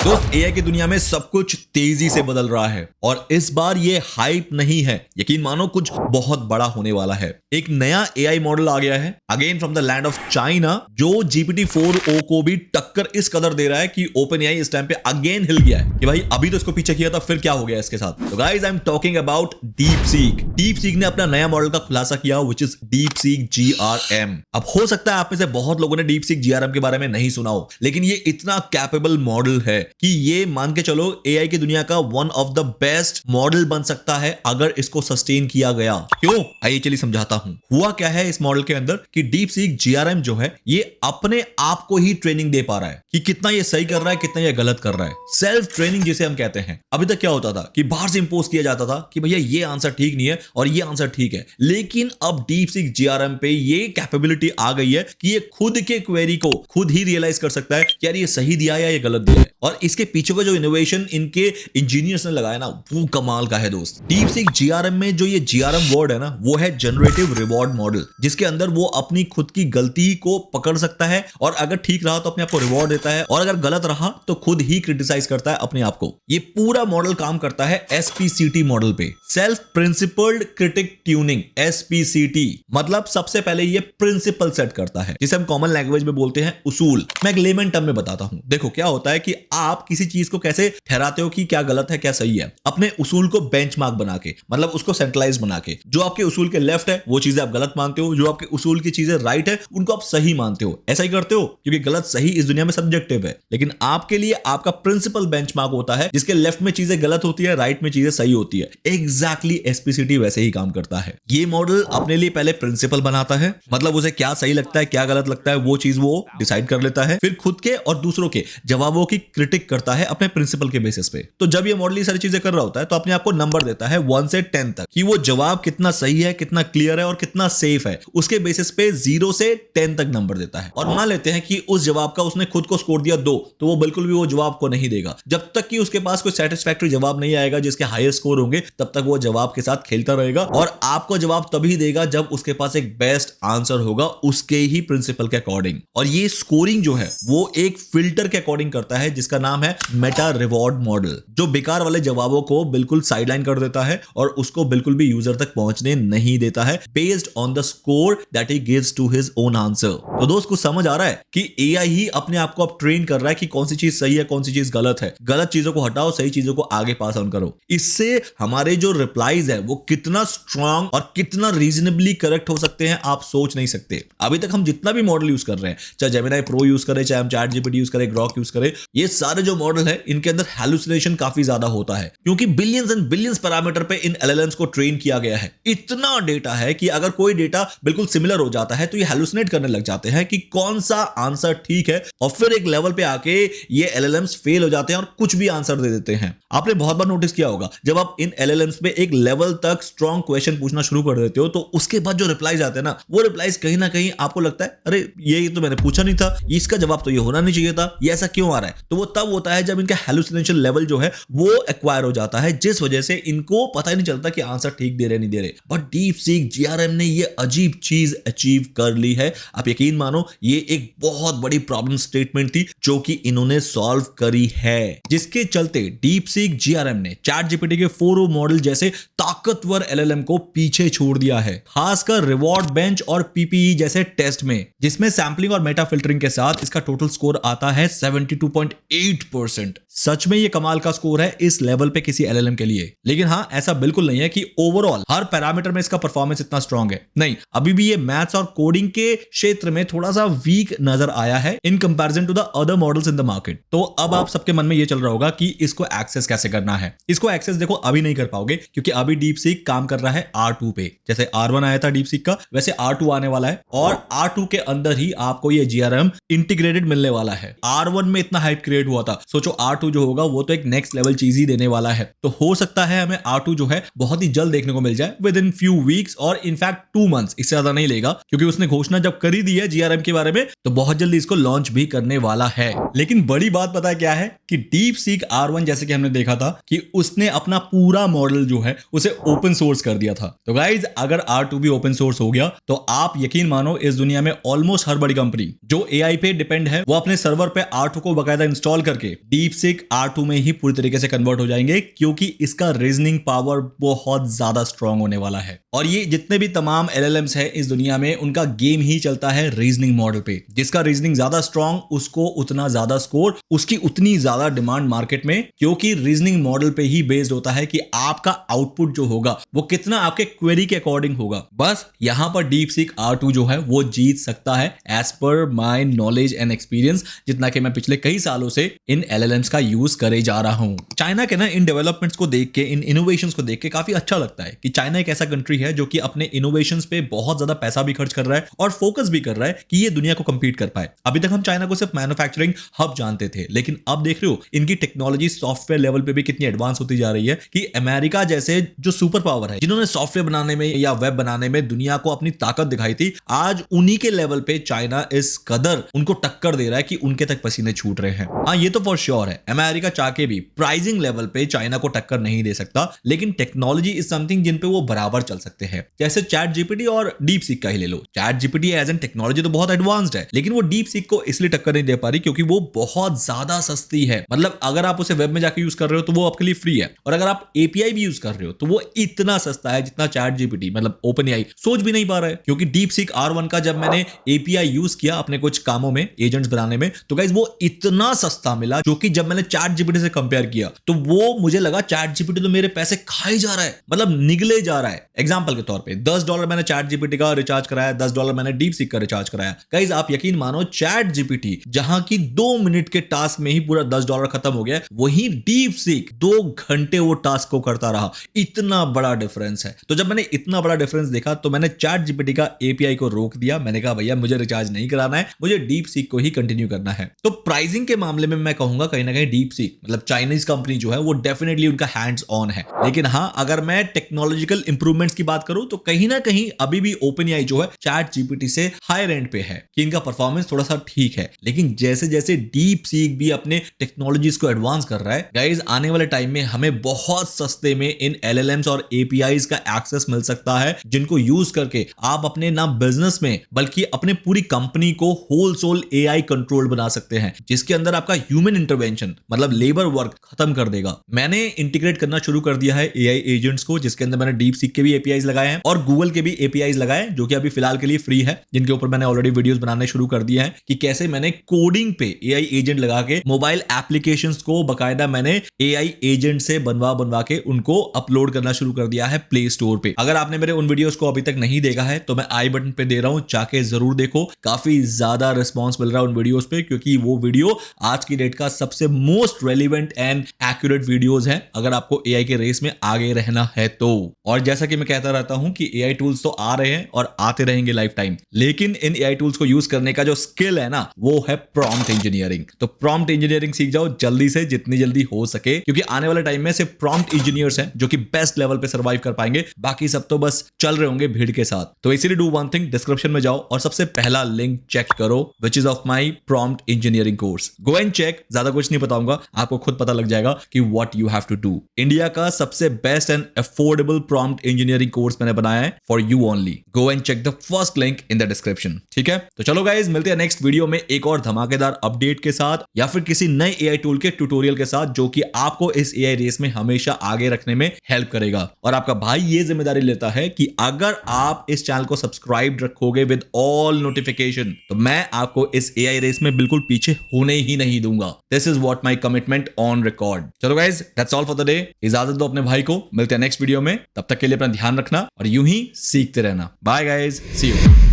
दोस्त एआई की दुनिया में सब कुछ तेजी से बदल रहा है और इस बार ये हाइप नहीं है, यकीन मानो कुछ बहुत बड़ा होने वाला है। एक नया एआई मॉडल आ गया है again from the land of China, जो GPT-4o को भी टक्कर इस कदर दे रहा है कि ओपन एआई इस टाइम पे अगेन हिल गया है कि भाई अभी तो इसको पीछे किया था, फिर क्या हो गया इसके साथ। तो guys I am talking about DeepSeek. DeepSeek ने अपना नया मॉडल का खुलासा किया व्हिच इज डीपसीक GRM। अब हो सकता है आप में से बहुत लोगों ने डीपसीक GRM के बारे में नहीं सुना हो, लेकिन ये इतना कैपेबल मॉडल है कि ये मान के चलो एआई की दुनिया का one of the best model बन सकता है अगर इसको सस्टेन किया गया। क्यों, आइए चलिए समझाता हूं। हुआ क्या है इस मॉडल के अंदर कि डीपसीक GRM जो है ये अपने आप को ही ट्रेनिंग दे पा रहा है कि कितना ये सही कर रहा है, कितना ये गलत कर रहा है। सेल्फ ट्रेनिंग जिसे हम कहते हैं। अभी तक क्या होता था कि बाहर से इंपोज किया जाता था कि भैया ये आंसर ठीक नहीं है और ये आंसर ठीक है, लेकिन अब डीपसीक GRM पे ये कैपेबिलिटी आ गई है कि ये खुद के क्वेरी को खुद ही रियलाइज कर सकता है कि यार ये सही दिया या ये गलत दिया है। और इसके पीछे का जो इनोवेशन इनके इंजीनियर्स ने लगाया ना, वो कमाल का है दोस्त। डीपसीक GRM में जो ये GRM वर्ड है ना, वो है जनरेटिव रिवॉर्ड मॉडल, जिसके अंदर वो अपनी खुद की गलती को पकड़ सकता है और अगर ठीक रहा तो अपने आप को रिवॉर्ड देता है और अगर गलत रहा तो खुद ही क्रिटिसाइज करता है अपने आप को। ये पूरा मॉडल काम करता है SPCT मॉडल पे, self principled critic tuning. SPCT मतलब सबसे पहले ये प्रिंसिपल सेट करता है, जिसे हम कॉमन लैंग्वेज में बोलते हैं उसूल। मैं एक लेमन टर्म में बताता हूं। देखो क्या होता है कि आप किसी चीज को कैसे ठहराते हो कि क्या गलत है क्या सही है, अपने उसूल को बेंचमार्क बना के, मतलब उसको सेंट्रलाइज बना के। जो आपके उसूल के लेफ्ट है वो चीजें आप गलत मानते हो, जो आपके उसूल की चीजें राइट है उनको आप सही मानते हो। ऐसा ही करते हो क्योंकि गलत सही इस दुनिया में सब्जेक्टिव है, लेकिन आपके लिए आपका प्रिंसिपल बेंचमार्क होता है जिसके लेफ्ट में चीजें गलत होती है, राइट में चीजें सही होती है। एग्जैक्टली SPCT वैसे ही काम करता है। ये मॉडल अपने लिए पहले प्रिंसिपल बनाता है, मतलब उसे क्या सही लगता है क्या गलत लगता है वो चीज वो डिसाइड कर लेता है, फिर खुद के और दूसरों के जवाबों की क्रिटिक करता है अपने प्रिंसिपल के बेसिस पे। तो जब ये मॉडल ये सारी चीजें कर रहा होता है तो अपने आप को नंबर देता है 1 से 10 तक कि वो जवाब कितना सही है, कितना क्लियर है और कितना सेफ है। उसके बेसिस पे 0 से 10 तक नंबर देता है। और मान लेते हैं कि उस जवाब का उसने खुद को स्कोर दिया 2, तो वो बिल्कुल भी वो जवाब को नहीं देगा जब तक कि उसके पास कोई सेटिस्फैक्टरी जवाब नहीं आएगा जिसके हायर स्कोर होंगे, तब तक वो जवाब के साथ खेलता रहेगा और आपको जवाब तभी देगा जब उसके पास एक बेस्ट आंसर होगा उसके ही प्रिंसिपल के अकॉर्डिंग। और ये स्कोरिंग जो है वो एक फिल्टर के अकॉर्डिंग करता है जिसका नाम है मेटा रिवॉर्ड मॉडल, जो बेकार वाले जवाबों को बिल्कुल साइडलाइन कर देता है और उसको बिल्कुल भी यूजर तक पहुंचने नहीं देता है based on the score that he gives to his own answer. तो दोस्त कुछ समझ आ रहा है कि एआई ही अपने आप को अब ट्रेन कर रहा है कि कौन सी चीज सही है कौन सी चीज गलत है। गलत चीजों को हटाओ, सही चीजों को आगे पास ऑन करो। इससे हमारे जो रिप्लाईज है वो कितना स्ट्रांग और कितना रीजनेबली करेक्ट हो सकते हैं आप सोच नहीं सकते। अभी तक हम जितना भी मॉडल यूज कर रहे हैं, चाहे जेमिनी प्रो यूज करें, चाहे हम ChatGPT यूज करें, ग्रॉक यूज करें, ये सारे जो मॉडल है इनके अंदर हैलुसिनेशन काफी ज्यादा होता है क्योंकि बिलियंस एंड बिलियंस पैरामीटर पे इन LLMs को ट्रेन किया गया है। इतना डेटा है कि अगर कोई डेटा बिल्कुल सिमिलर हो जाता है तो ये हैलुसिनेट करने लग जाते हैं कि कौन सा आंसर ठीक है और फिर एक लेवल पे आके ये LLMs फेल हो जाते हैं और कुछ भी आंसर दे देते हैं। आपने बहुत बार नोटिस किया होगा जब आप इन LLMs पे एक लेवल तक स्ट्रॉन्ग क्वेश्चन पूछना शुरू कर देते हो तो उसके बाद जो रिप्लाईज आते हैं ना, वो रिप्लाईज कहीं ना कहीं आपको लगता है अरे ये तो मैंने पूछा नहीं था, इसका जवाब तो ये होना नहीं चाहिए था, ये ऐसा क्यों आ रहा है। तो वो तब होता है जब इनका हैलुसिनेशन लेवल जो है वो एक्वायर हो जाता है, जिस वजह से इनको पता ही नहीं चलता कि आंसर ठीक दे रहे नहीं दे रहे। बट डीपसीक GRM ने ये अजीब चीज अचीव कर ली है। आप यकीन मानो ये एक बहुत बड़ी प्रॉब्लम स्टेटमेंट थी जो कि इन्होंने सॉल्व करी है, जिसके चलते डीपसीक GRM ने ChatGPT के 4o मॉडल जैसे ताकतवर LLM को पीछे छोड़ दिया है, खासकर रिवॉर्ड बेंच और PPE जैसे टेस्ट में, जिसमें सैंपलिंग और मेटा फिल्टरिंग के साथ इसका टोटल स्कोर आता है 72.8%। सच में ये कमाल का स्कोर है इस लेवल पे किसी LLM के लिए। लेकिन हाँ, ऐसा बिल्कुल नहीं है कि ओवरऑल हर पैरामीटर में इसका परफॉर्मेंस इतना स्ट्रांग है। नहीं, अभी भी ये मैथ्स और कोडिंग के क्षेत्र में थोड़ा सा वीक नजर आया है in comparison to the other models in the market. तो अब आप सबके मन में ये चल रहा होगा कि इसको एक्सेस कैसे करना है। इसको एक्सेस देखो अभी नहीं कर पाओगे क्योंकि अभी डीपसीक काम कर रहा है R2 पे। जैसे R1 आया था डीपसीक का, वैसे R2 आने वाला है और R2 के अंदर ही आपको ये GRM इंटीग्रेटेड मिलने वाला है। R1 में इतना हाइप क्रिएट हुआ था, सोचो R2 जो होगा वो तो एक नेक्स्ट लेवल चीज ही देने वाला है। तो हो सकता है हमें R2 जो है बहुत ही जल्द देखने को मिल जाए विद इन फ्यू वीक्स और इनफैक्ट 2 मंथ्स, इससे ज्यादा नहीं लेगा क्योंकि उसने घोषणा जब करी दी है GRM के बारे में तो बहुत जल्दी इसको लॉन्च भी करने वाला है। लेकिन बड़ी बात पता है क्या है कि डीपसीक R1 जैसे कि हमने देखा था कि उसने अपना पूरा मॉडल जो है उसे ओपन सोर्स कर दिया था। तो गाइज अगर R2 भी ओपन सोर्स हो गया तो आप यकीन मानो इस दुनिया में ऑलमोस्ट हर बड़ी कंपनी जो AI पे डिपेंड है वो अपने सर्वर पे R2 को बकायदा इंस्टॉल करके डीपसीक DeepSeek R2 में ही पूरी तरीके से कन्वर्ट हो जाएंगे, क्योंकि इसका रीजनिंग पावर बहुत ज्यादा स्ट्रांग होने वाला है। और ये जितने भी तमाम LLMs है इस दुनिया में, उनका गेम ही चलता है रीजनिंग मॉडल पे। जिसका रीजनिंग ज्यादा स्ट्रांग, उसको उतना ज्यादा स्कोर, उसकी उतनी ज्यादा डिमांड मार्केट में, क्योंकि रीजनिंग मॉडल पे ही बेस्ड होता है कि आपका आउटपुट जो होगा वो कितना आपके क्वेरी के अकॉर्डिंग होगा। बस यहां पर DeepSeek R2 जो है वो जीत सकता है as per my knowledge and experience, जितना कि मैं पिछले कई सालों से इन LLMs का यूज करे जा रहा हूं। चाइना के ना इन डेवलपमेंट्स को देख के, इन इनोवेशंस को देख के काफी अच्छा लगता है कि चाइना एक ऐसा कंट्री है जो कि अपने इनोवेशंस पे बहुत ज्यादा पैसा भी खर्च कर रहा है और फोकस भी कर रहा है कि ये दुनिया को कंपीट कर पाए। अभी तक हम चाइना को सिर्फ मैन्युफैक्चरिंग हब जानते थे, लेकिन अब देख रहे हो इनकी टेक्नोलॉजी सॉफ्टवेयर लेवल पे भी कितनी एडवांस होती जा रही है कि अमेरिका जैसे जो सुपर पावर है, जिन्होंने सॉफ्टवेयर बनाने में या वेब बनाने में दुनिया को अपनी ताकत दिखाई थी, आज उन्हीं के लेवल पे चाइना इस कदर उनको टक्कर दे रहा है कि उनके तक पसीने छूट रहे हैं। हाँ, ये तो फॉर श्योर है, अमेरिका चाह के भी प्राइसिंग लेवल पे चाइना को टक्कर नहीं दे सकता, लेकिन टेक्नोलॉजी इज समथिंग जिन पे वो बराबर चल सकते हैं। जैसे ChatGPT और DeepSeek का ही ले लो। ChatGPT एज एन टेक्नोलॉजी तो बहुत एडवांस्ड है, लेकिन वो DeepSeek को इसलिए टक्कर नहीं दे पा रही क्योंकि वो बहुत ज्यादा सस्ती है। मतलब अगर आप उसे वेब में जाके यूज कर रहे हो तो वो आपके लिए फ्री है, और अगर आप API भी यूज कर रहे हो तो वो इतना सस्ता है जितना ChatGPT मतलब OpenAI सोच भी नहीं पा रहा है। क्योंकि DeepSeek R1 का जब मैंने API यूज किया अपने कुछ कामों में, एजेंट्स बनाने में, तो गाइस वो इतना सस्ता मिला, जो कि जब मैंने ChatGPT से कंपेयर किया तो वो मुझे लगा ChatGPT तो मेरे पैसे खाई जा रहा है, मतलब निगले जा रहा है। एग्जांपल के तौर पे $10 मैंने ChatGPT का रिचार्ज कराया, $10 मैंने DeepSeek का रिचार्ज कराया। गाइस आप यकीन मानो, ChatGPT जहां की 2 मिनट के टास्क में ही पूरा $10 खत्म हो गया, वहीं DeepSeek 2 घंटे वो टास्क को करता रहा। इतना बड़ा डिफरेंस है। तो जब मैंने इतना बड़ा डिफरेंस देखा तो मैंने ChatGPT का API को रोक दिया। मैंने कहा भैया मुझे रिचार्ज नहीं कराना है, मुझे DeepSeek को ही कंटिन्यू करना है। तो प्राइसिंग के मामले में मैं कहूंगा कहीं ना कहीं DeepSeek मतलब चाइनीज कंपनी जो है वो डेफिनेटली उनका हैंड्स ऑन है। लेकिन हाँ, अगर मैं टेक्नोलॉजिकल इंप्रूवमेंट्स की बात करूं तो कहीं ना कहीं अभी भी OpenAI जो है ChatGPT से हायर एंड पे है कि इनका परफॉर्मेंस थोड़ा सा ठीक है। लेकिन जैसे जैसे DeepSeek भी अपने टेक्नोलॉजीज को एडवांस कर रहा है, गाइस आने वाले टाइम में हमें बहुत सस्ते में इन LLMs और APIs का एक्सेस मिल सकता है, जिनको यूज करके आप अपने ना बिजनेस में बल्कि अपने पूरी कंपनी को होल सोल AI कंट्रोल बना सकते हैं, जिसके अंदर आपका ह्यूमन इंटरवेंशन मतलब लेबर वर्क खत्म कर देगा। मैंने इंटीग्रेट करना शुरू कर दिया है AI एजेंट्स को, जिसके अंदर मैंने DeepSeek के भी APIs लगाए हैं और गूगल के भी APIs लगाए, जो कि अभी फिलहाल के लिए फ्री है, जिनके ऊपर मैंने ऑलरेडी वीडियोस बनाने शुरू कर दिए हैं कि कैसे मैंने कोडिंग पे AI एजेंट लगा के मोबाइल एप्लीकेशंस को बकायदा मैंने AI एजेंट से बनवा के उनको अपलोड करना शुरू कर दिया है प्ले स्टोर पे। अगर आपने मेरे उन वीडियोस को अभी तक नहीं देखा है तो मैं आई बटन पे दे रहा हूं, जाके जरूर देखो। काफी ज्यादा रिस्पॉन्स मिल रहा है उन वीडियोस पे, क्योंकि वो वीडियो आज की डेट का सबसे most relevant and accurate videos हैं, अगर आपको AI के रेस में आगे रहना है तो। और जैसा कि मैं कहता रहता हूं कि AI टूल्स तो आ रहे हैं और आते रहेंगे लाइफ टाइम, लेकिन इन AI टूल्स को यूज करने का जो स्किल है ना, वो है प्रॉम्प्ट इंजीनियरिंग। तो प्रॉम्प्ट इंजीनियरिंग सीख जाओ जल्दी से, जितनी जल्दी हो सके, क्योंकि आने वाले टाइम में सिर्फ प्रॉम्प्ट इंजीनियर्स हैं जो कि बेस्ट लेवल पे सर्वाइव कर पाएंगे, बाकी सब तो बस चल रहे होंगे भीड़ के साथ। तो इसीलिए डू वन थिंग, डिस्क्रिप्शन में जाओ और सबसे पहला लिंक चेक करो, which is of my prompt engineering course. Go and check, ज्यादा कुछ नहीं बताऊंगा, आपको खुद पता लग जाएगा कि what you have to do. India का सबसे best and affordable prompt engineering course मैंने बनाया है for you only. Go and check the first link in the description. ठीक है, तो चलो गाइज, मिलते हैं नेक्स्ट वीडियो में एक और धमाकेदार अपडेट के साथ, या फिर किसी नए AI टूल के ट्यूटोरियल के साथ, जो कि आपको इस AI रेस में हमेशा आगे रखने में हेल्प करेगा। और आपका भाई ये जिम्मेदारी लेता है कि अगर आप इस चैनल को सब्सक्राइब रखोगे विद ऑल नोटिफिकेशन, तो मैं आपको इस AI रेस में बिल्कुल पीछे होने ही नहीं दूंगा। This is what my commitment on record. चलो guys, that's all for the day. इजाजत दो अपने भाई को, मिलते हैं नेक्स्ट वीडियो में। तब तक के लिए अपना ध्यान रखना और यूं ही सीखते रहना। Bye guys, see you.